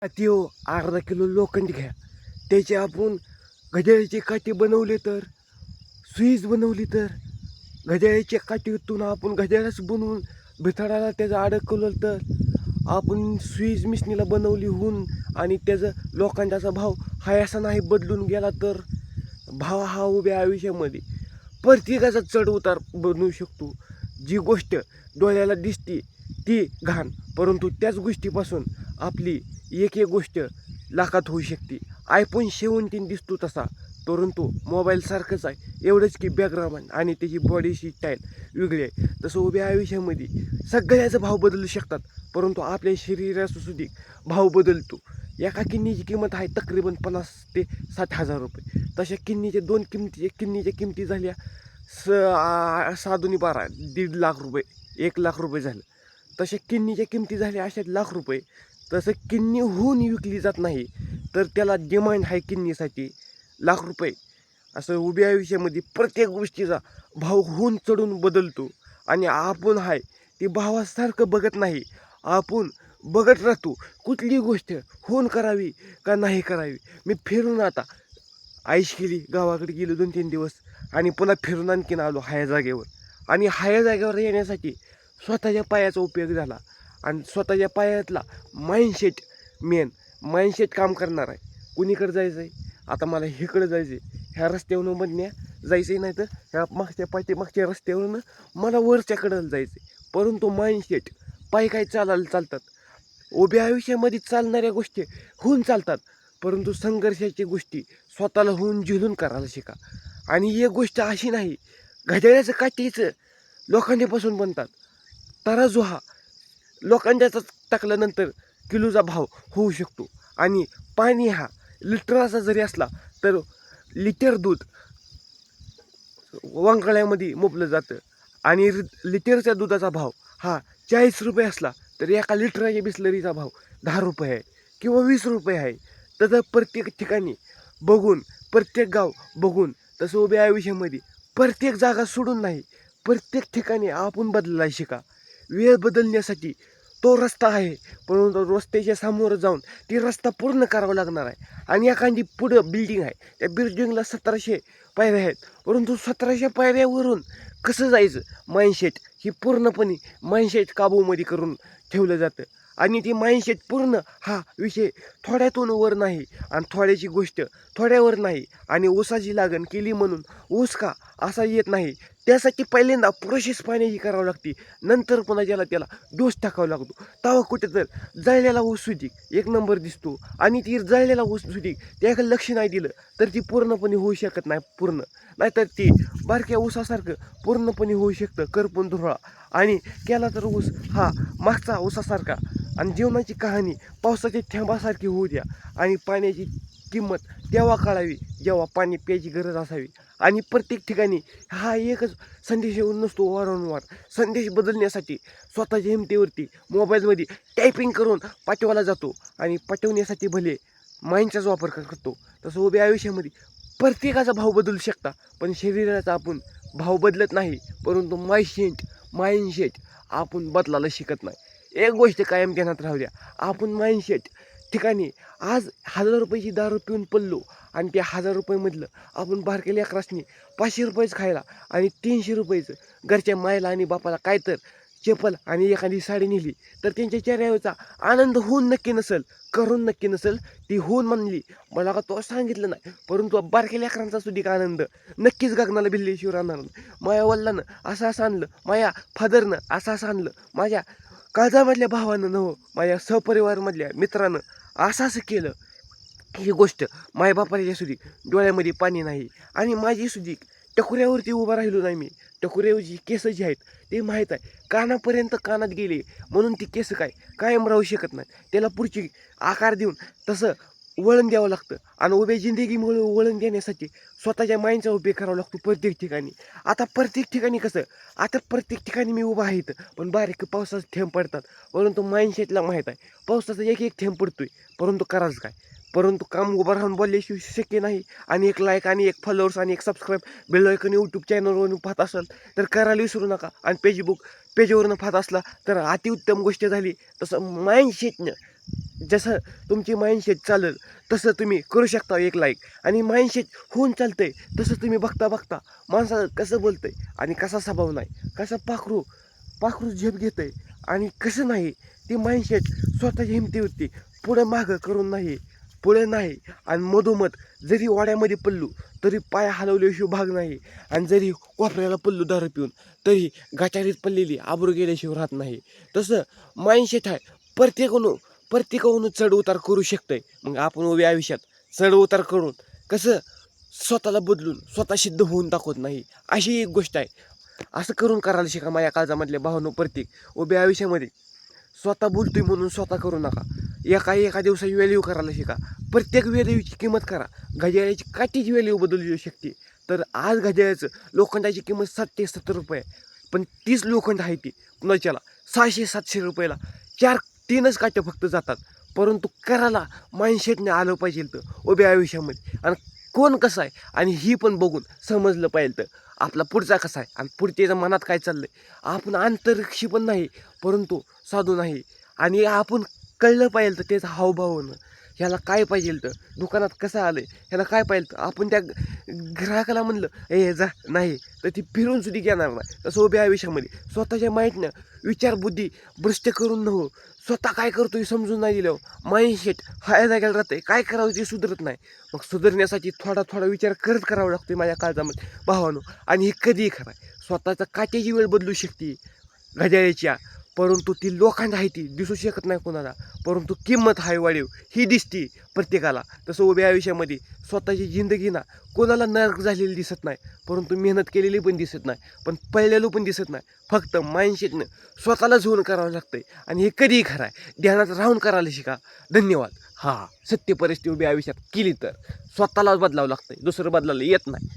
त्यो अर्धा किलो लोखंड घ्या, त्याचे आपण घड्याळाची काठी बनवले तर, सुईच बनवली तर, घड्याळाच्या काठीतून आपण घड्याळच बनवून भितडाला त्याचं अडकवलं तर, आपण सुईज मिशनीला बनवली होऊन आणि त्याचं लोखंडाचा भाव हाय असा नाही बदलून गेला तर, भाव हा उभ्या आयुष्यामध्ये प्रत्येकाचा चढ उतार बनवू शकतो. जी गोष्ट डोळ्याला दिसते ती घाण, परंतु त्याच गोष्टीपासून आपली एक एक गोष्ट लाखात होऊ शकते. iPhone 17 दिसतो तसा, परंतु मोबाईल सारखंच आहे, एवढंच की बॅकग्राऊंड आणि त्याची बॉडीची स्टाईल वेगळी आहे. तसं उभ्या आयुष्यामध्ये सगळ्याचा भाव बदलू शकतात, परंतु आपल्या शरीराचा सुद्धा भाव बदलतो. एका किडनीची किंमत आहे तकरीबन 50 ते 60,000 रुपये. तशा किडनीच्या दोन किडनीच्या किमती झाल्या साधुनी 12 1.5 लाख रुपये, 1 लाख रुपये झालं. तशा किडनीच्या किमती झाल्या अशा लाख रुपये. तसं किडनी होऊन विकली जात नाही, तर त्याला डिमांड आहे किडनीसाठी लाख रुपये. असं उभ्या आयुष्यामध्ये प्रत्येक गोष्टीचा भाव होऊन चढून बदलतो आणि आपण आहे ते भावासारखं बघत नाही. आपण बघत राहतो कुठली गोष्ट होऊन करावी का नाही करावी. मी फिरून आता आईश केली, गावाकडे गेलो 2-3 दिवस आणि पुन्हा फिरून आणखीन आलो हाया जागेवर. आणि हाया जागेवर येण्यासाठी स्वतःच्या पायाचा उपयोग झाला आणि स्वतःच्या पायातला माइंडसेट मेन माइंडसेट काम करणार आहे. कुणीकडे जायचं आहे, आता मला इकडं जायचं आहे, ह्या रस्त्यावरून मधल्या जायचं आहे, नाही तर ह्या मागच्या रस्त्यावरून मला वरच्याकडं जायचं आहे. परंतु माइंडसेट पाय काय चालायला चालतात. उभ्या आयुष्यामध्ये चालणाऱ्या गोष्टी होऊन चालतात, परंतु संघर्षाची गोष्टी स्वतःला होऊन झेलून करायला शिका. आणि एक गोष्ट अशी नाही, घड्याळाचं काठीचं लोखंडापासून बनतात. तराजू हा लोखंडाचा टाकल्यानंतर किलोचा भाव होऊ शकतो. आणि पाणी हा लिटराचा जरी असला तर लिटर दूध वंगाळ्यामध्ये मोपलं जातं. आणि लिटरच्या दुधाचा भाव हा 40 रुपये असला तर एका लिटराच्या बिस्लरीचा भाव 10 रुपये आहे किंवा 20 रुपये आहे. तसं प्रत्येक ठिकाणी बघून, प्रत्येक गाव बघून, तसं उभ्या आयुष्यामध्ये प्रत्येक जागा सोडून नाही, प्रत्येक ठिकाणी आपण बदलायला शिका. वेळ बदलण्यासाठी तो रस्ता आहे, परंतु रस्त्याच्या समोर जाऊन ती रस्ता पूर्ण करावा लागणार आहे. आणि एखादी पुढं बिल्डिंग आहे, त्या बिल्डिंगला 1700 पायऱ्या आहेत, परंतु 1700 पायऱ्यावरून कसं जायचं, माइंडसेट ही पूर्णपणे माइंडसेट काबूमध्ये करून ठेवलं जातं. आणि ती माइंडसेट पूर्ण हा विषय थोड्यातून वर नाही आणि थोड्याची गोष्ट थोड्यावर नाही. आणि ऊसाची लागण केली म्हणून ऊस का असा येत नाही, त्यासाठी पहिल्यांदा प्रोसेस पाण्याची करावं लागते, नंतर पुन्हा त्याला डोस टाकावा लागतो. तेव्हा कुठं तर जळलेला ऊस सुधीक एक नंबर दिसतो. आणि ती जळलेला ऊस सुधीक त्याकडे लक्ष नाही दिलं तर ती पूर्णपणे होऊ शकत नाही पूर्ण. नाहीतर ती बारक्या ऊसासारखं पूर्णपणे होऊ शकतं करपून धुरळा. आणि केला तर ऊस हा मागचा ऊसासारखा. आणि जीवनाची कहाणी पावसाच्या थेंबासारखी होऊ द्या. आणि पाण्याची किंमत तेव्हा कळावी जेव्हा पाणी प्यायची गरज असावी. आणि प्रत्येक ठिकाणी हा एकच संदेश येऊन नसतो, वारंवार संदेश बदलण्यासाठी स्वतःच्या हिमतीवरती मोबाईलमध्ये टायपिंग करून पाठवायला जातो. आणि पाठवण्यासाठी भले माइंडचाच वापर करतो. तसं उभ्या आयुष्यामध्ये प्रत्येकाचा भाव बदलू शकता, पण शरीराचा आपण भाव बदलत नाही, परंतु माइंडसेट आपण बदलायला शिकत नाही. एक गोष्ट कायम ध्यानात राहू द्या, आपण माइंडसेट ठिकाणी आज 1000 रुपयाची दारू पिऊन पडलो आणि त्या 1000 रुपयेमधलं आपण बारक्या लेकरासनी 500 रुपयेच खायला आणि 300 रुपयेचं घरच्या मायला आणि बापाला काय तर चप्पल आणि एखादी साडी नेली तर त्यांच्या चेहऱ्यावरचा आनंद होऊन नक्की नसेल, करून नक्की नसेल. ती होऊन म्हणली मला का तो सांगितलं नाही, परंतु बारक्या लेकरांचा सुद्धा आनंद नक्कीच गगनाला भिल्लेशिवर राहणार नाही. माझ्या वडिलांनं असं आणलं, माझ्या फादरनं असं आणलं, माझ्या काळजामधल्या भावानं नव्ह, माझ्या सहपरिवारमधल्या मित्रानं असं केलं. ही गोष्ट मायबापाच्या सुधी डोळ्यामध्ये पाणी नाही. आणि माझी सुधी टकुऱ्यावरती उभा राहिलो नाही मी. टकुऱ्यावरची केस जी आहेत ते माहीत आहे, कानापर्यंत कानात गेले म्हणून ती केस काय कायम राहू शकत नाही. त्याला पुढची आकार देऊन तसं वळण द्यावं लागतं. आणि उभ्या जिंदगीमुळे वळण देण्यासाठी स्वतःच्या माइंडचा उपयोग करावा लागतो प्रत्येक ठिकाणी. आता प्रत्येक ठिकाणी मी उभा आहे, पण बारीक पावसाचे थेंब पडतात, परंतु माइंडसेटला माहीत आहे पावसाचा एक एक थेंब पडतोय, परंतु करायचं काय. परंतु काम उभं राहून बोलल्याशिवाय शक्य नाही. आणि एक लाईक आणि एक फॉलोअर्स आणि एक सबस्क्राईब बेल आयकॉन यूट्यूब चॅनलवरून पाहत असाल तर करायला विसरू नका. आणि पेजवरून पाहत असला तर अतिउत्तम गोष्ट झाली. तसं माइंडसेटनं जसं तुमची माइंडसेट चालेल तसं तुम्ही करू शकता एक लाईक. आणि माइंडसेट होऊन चालतंय तसं तुम्ही बघता बघता माणसाला कसं बोलतंय आणि कसा स्वभाव नाही, कसं पाखरू पाखरू झेप घेतंय आणि कसं नाही, ती माइंडसेट स्वतःच्या हिमतीवरती पुढं मागं करून नाही, पुढे नाही आणि मधोमध जरी वाड्यामध्ये पडलो तरी पाय हलवल्याशिवाय भाग नाही, आणि जरी कोपऱ्याला पडलो दारू पिऊन तरी गटारीत पडलेली आबरू गेल्याशिवाय राहत नाही. तसं माइंडसेट आहे. प्रत्येकाहून चढ उतार करू शकतंय. मग आपण उभ्या आयुष्यात चढ उतार करून कसं स्वतःला बदलून स्वतः सिद्ध होऊन दाखवत नाही, अशी एक गोष्ट आहे. असं करून करायला शिका माझ्या काळजामधल्या भावांनो. प्रत्येक उभ्या आयुष्यामध्ये स्वतः बोलतोय म्हणून स्वतः करू नका. एका दिवसाची व्हॅल्यू करायला शिका. प्रत्येक व्हॅल्यूची किंमत करा. घड्याळाची काठीची व्हॅल्यू बदलू शकते. तर आज घड्याळाचं लोखंडाची किंमत 60 ते 70 रुपये आहे. पण तीच लोखंड आहे ती कुणाच्याला 600-700 रुपयाला 3च काट्या फक्त जातात. परंतु करायला माइंडसेटने आलं पाहिजे तर उभ्या आयुष्यामध्ये. आणि कोण कसं आहे आणि ही पण बघून समजलं पाहिजे तर आपला पुढचा कसा आहे आणि पुढच्या मनात काय चाललंय. आपण अंतरिक्षी पण नाही परंतु साधू नाही. आणि आपण कळलं पाहिजे तर त्याचा हावभावानं ह्याला काय पाहिजे तर दुकानात कसं आलं ह्याला काय पाहिजे तर आपण त्या ग्राहकाला म्हणलं ए जा नाही तर ती फिरून सुद्धा घेणार नाही. तसं उभ्या आयुष्यामध्ये स्वतःच्या माइंडनं विचारबुद्धी भ्रष्ट करून नव्ह, स्वतः काय करतोय समजून नाही दिलं माइंडसेट हा जागेला राहतंय, काय करावं ते सुधरत नाही. मग सुधारण्यासाठी थोडा विचार करत करावा लागतोय माझ्या काळजामध्ये भावानो. आणि हे कधीही खरं आहे. स्वतःचा काट्याची वेळ बदलू शकते घड्याळाच्या, परंतु ती लोखंड आहे ती दिसू शकत नाही कोणाला. परंतु किंमत हाय वाढीव ही दिसती प्रत्येकाला. तसं उभ्या आयुष्यामध्ये स्वतःची जिंदगी ना कोणाला नरक झालेली दिसत नाही, परंतु मेहनत केलेली पण दिसत नाही, पण पळलेलं पण दिसत नाही. फक्त माइंडसेटनं स्वतःलाच होऊन करावं लागतंय. आणि हे कधीही खरं आहे. ध्यानात राहून करायला शिका. धन्यवाद. सत्य परिस्थिती उभ्या आयुष्यात केली तर स्वतःलाच बदलावं लागतंय, दुसरं बदलायला येत नाही.